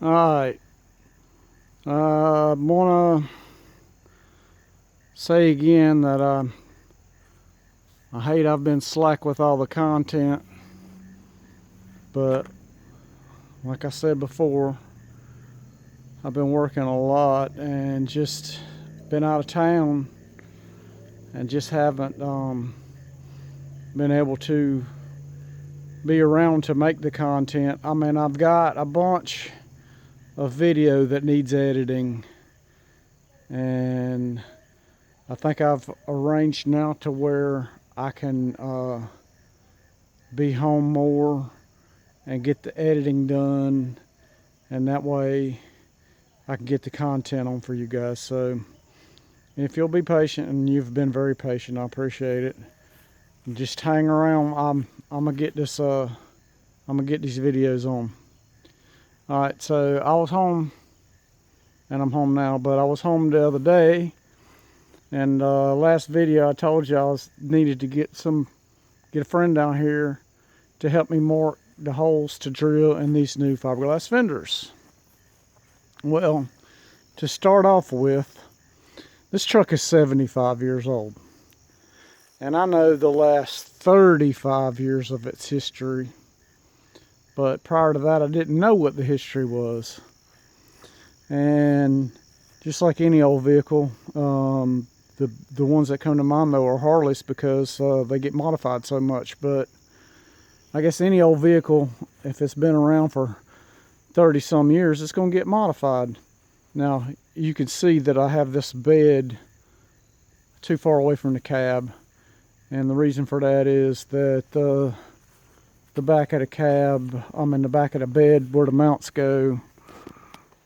Alright, I want to say again that I hate I've been slack with all the content, but like I said before, I've been working a lot and just been out of town and just haven't been able to be around to make the content. I mean, I've got a bunch of video that needs editing, and I think I've arranged now to where I can be home more and get the editing done, and that way I can get the content on for you guys. So if you'll be patient, and you've been very patient, I appreciate it. Just hang around. I'm gonna get this I'm gonna get these videos on. All right, so I was home, and I'm home now, but I was home the other day, and last video I told you I needed to get a friend down here to help me mark the holes to drill in these new fiberglass fenders. Well, to start off with, this truck is 75 years old, and I know the last 35 years of its history, but prior to that I didn't know what the history was. And just like any old vehicle, the ones that come to mind though are Harleys, because they get modified so much. But I guess any old vehicle, if it's been around for 30 some years, it's going to get modified. Now you can see that I have this bed too far away from the cab, and the reason for that is that the back of the cab, the back of the bed where the mounts go,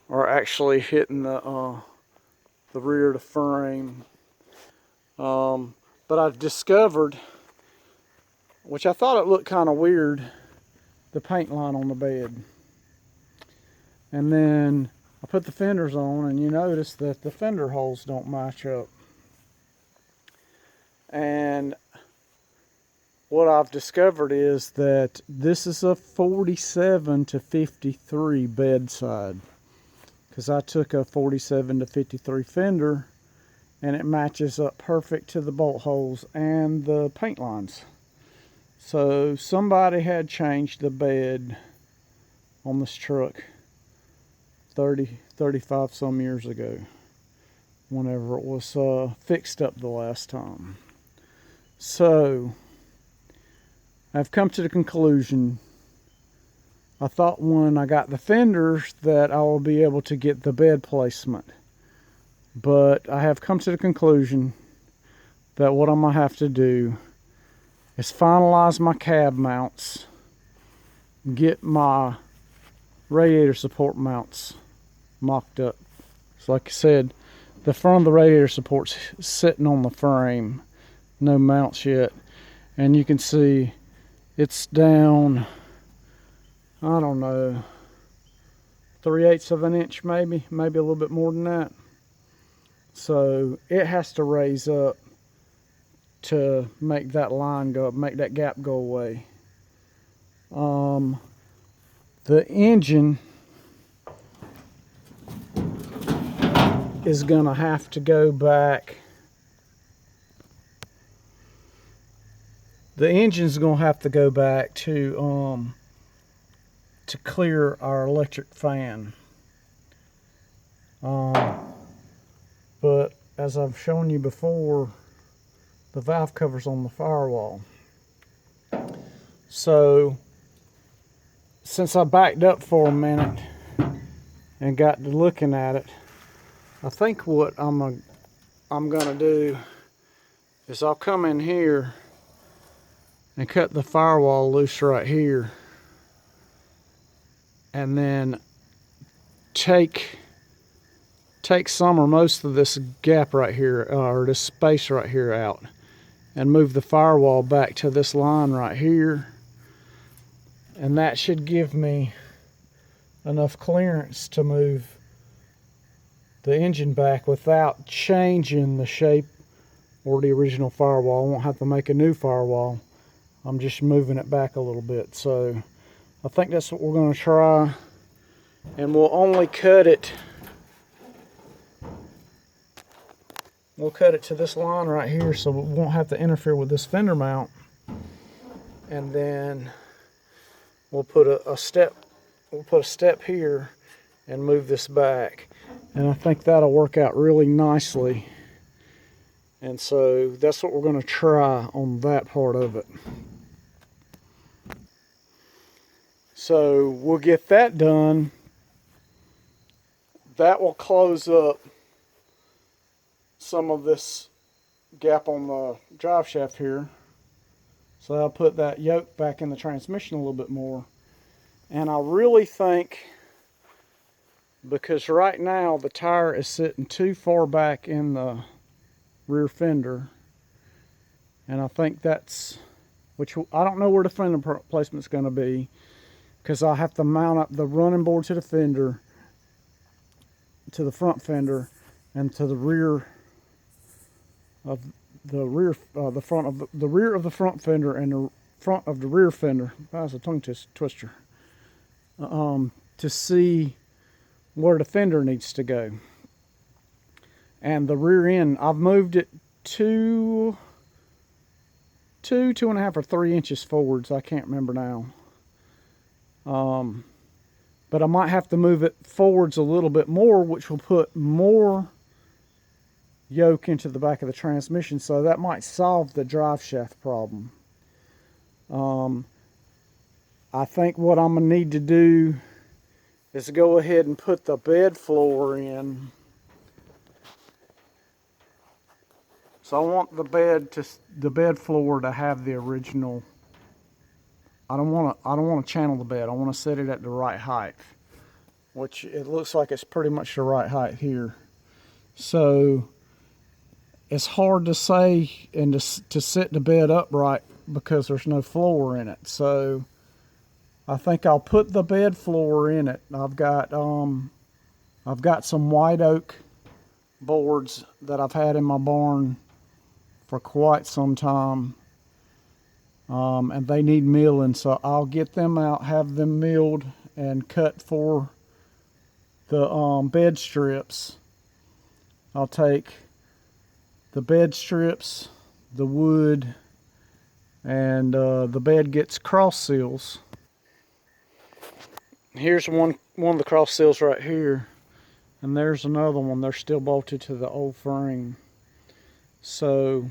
are actually hitting the rear of the frame. But I've discovered, which I thought it looked kind of weird, the paint line on the bed. And then I put the fenders on, and you notice that the fender holes don't match up. And what I've discovered is that this is a 47 to 53 bedside, because I took a 47 to 53 fender and it matches up perfect to the bolt holes and the paint lines. So somebody had changed the bed on this truck 35 some years ago, whenever it was fixed up the last time. So I've come to the conclusion, I thought when I got the fenders that I will be able to get the bed placement. But I have come to the conclusion that what I'm going to have to do is finalize my cab mounts, get my radiator support mounts mocked up. So like I said, the front of the radiator support's sitting on the frame, no mounts yet. And you can see it's down, I don't know, 3/8 of an inch, maybe a little bit more than that. So it has to raise up to make that line go, make that gap go away. The engine is gonna have to go back. The engine's gonna have to go back to clear our electric fan. But as I've shown you before, the valve cover's on the firewall. So since I backed up for a minute and got to looking at it, I think what I'm gonna do is I'll come in here and cut the firewall loose right here, and then take some or most of this gap right here, or this space right here out, and move the firewall back to this line right here, and that should give me enough clearance to move the engine back without changing the shape or the original firewall. I won't have to make a new firewall. I'm just moving it back a little bit. So I think that's what we're going to try. And we'll only cut it. We'll cut it to this line right here so it won't have to interfere with this fender mount. And then we'll put a step. We'll put a step here and move this back. And I think that'll work out really nicely. And so that's what we're going to try on that part of it. So we'll get that done. That will close up some of this gap on the drive shaft here. So I'll put that yoke back in the transmission a little bit more. And I really think, because right now the tire is sitting too far back in the rear fender, and I think that's, which I don't know where the fender placement's going to be, because I have to mount up the running board to the fender, to the front fender, and to the rear of the rear, the front of the rear of the front fender and the front of the rear fender. That's a tongue twister. To see where the fender needs to go. And the rear end, I've moved it two and a half or 3 inches forwards. I can't remember now. But I might have to move it forwards a little bit more, which will put more yoke into the back of the transmission. So that might solve the drive shaft problem. I think what I'm going to need to do is go ahead and put the bed floor in. So I want the bed floor to have the original. I don't want to channel the bed. I want to set it at the right height, which it looks like it's pretty much the right height here. So it's hard to say and to set the bed upright because there's no floor in it. So I think I'll put the bed floor in it. I've got some white oak boards that I've had in my barn for quite some time, and they need milling, so I'll get them out, have them milled and cut for the bed strips. I'll take the bed strips, the wood, and the bed gets cross seals. Here's one of the cross seals right here, and there's another one. They're still bolted to the old frame. So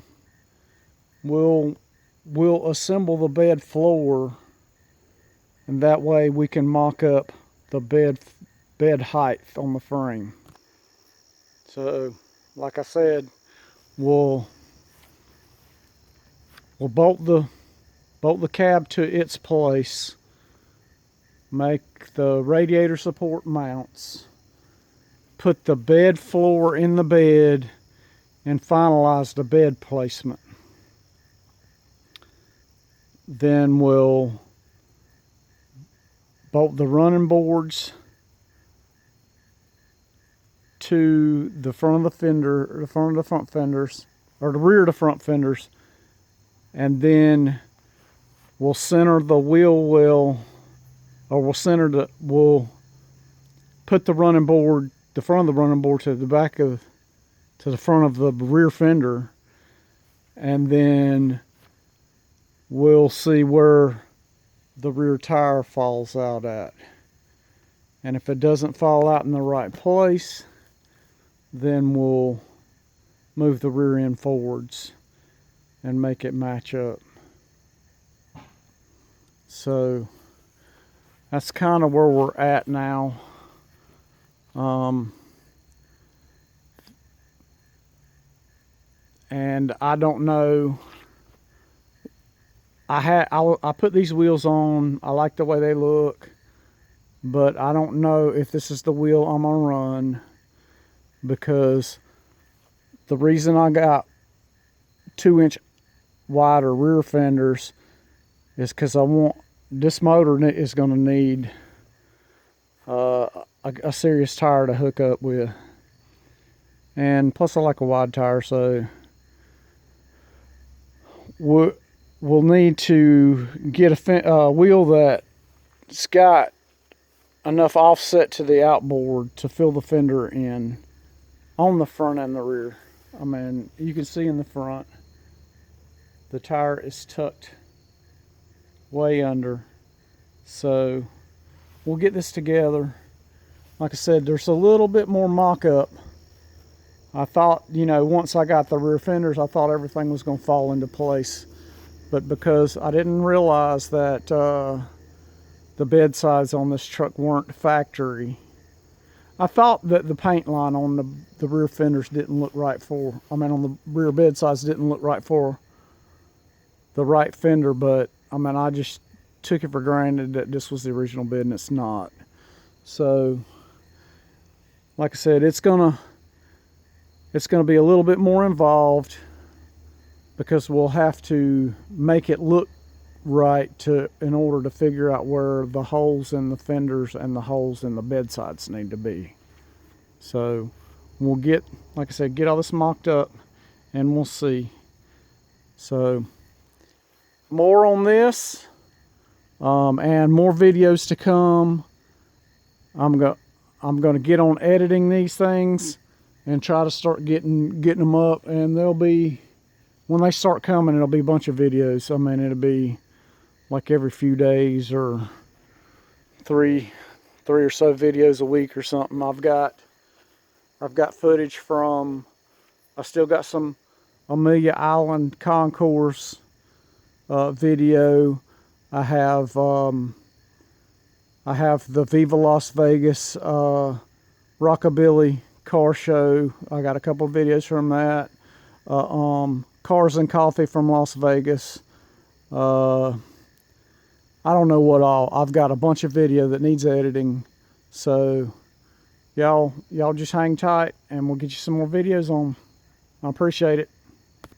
we'll assemble the bed floor, and that way we can mock up the bed height on the frame. So like I said, we'll bolt the cab to its place, make the radiator support mounts, put the bed floor in the bed, and finalize the bed placement. Then we'll bolt the running boards to the front of the fender, the front of the front fenders, or the rear of the front fenders, and then we'll center the wheel well, or we'll put the running board, the front of the running board to the back of, to the front of the rear fender, and then we'll see where the rear tire falls out at. And if it doesn't fall out in the right place, then we'll move the rear end forwards and make it match up. So that's kind of where we're at now. And I don't know. I put these wheels on. I like the way they look, but I don't know if this is the wheel I'm gonna run, because the reason I got 2-inch wider rear fenders is because I want, this motor is going to need a serious tire to hook up with, and plus I like a wide tire, so we'll need to get a wheel that's got enough offset to the outboard to fill the fender in on the front and the rear. I mean, you can see in the front, the tire is tucked way under. So we'll get this together. Like I said, there's a little bit more mock-up. I thought, you know, once I got the rear fenders, I thought everything was going to fall into place. But because I didn't realize that the bed sides on this truck weren't factory, I thought that the paint line on the rear fenders didn't look right for, I mean on the rear bed sides didn't look right for the right fender, but I mean I just took it for granted that this was the original bed and it's not. So like I said, it's gonna be a little bit more involved because we'll have to make it look right in order to figure out where the holes in the fenders and the holes in the bed sides need to be. So we'll get, like I said, get all this mocked up and we'll see. So more on this and more videos to come. I'm going to get on editing these things and try to start getting them up, and they'll be, when they start coming, it'll be a bunch of videos. I mean, it'll be like every few days or three or so videos a week or something. I've got footage from, I still got some Amelia Island Concourse video. I have the Viva Las Vegas Rockabilly car show. I got a couple of videos from that. Cars and Coffee from Las Vegas. I don't know what all. I've got a bunch of video that needs editing. So y'all just hang tight and we'll get you some more videos on. I appreciate it.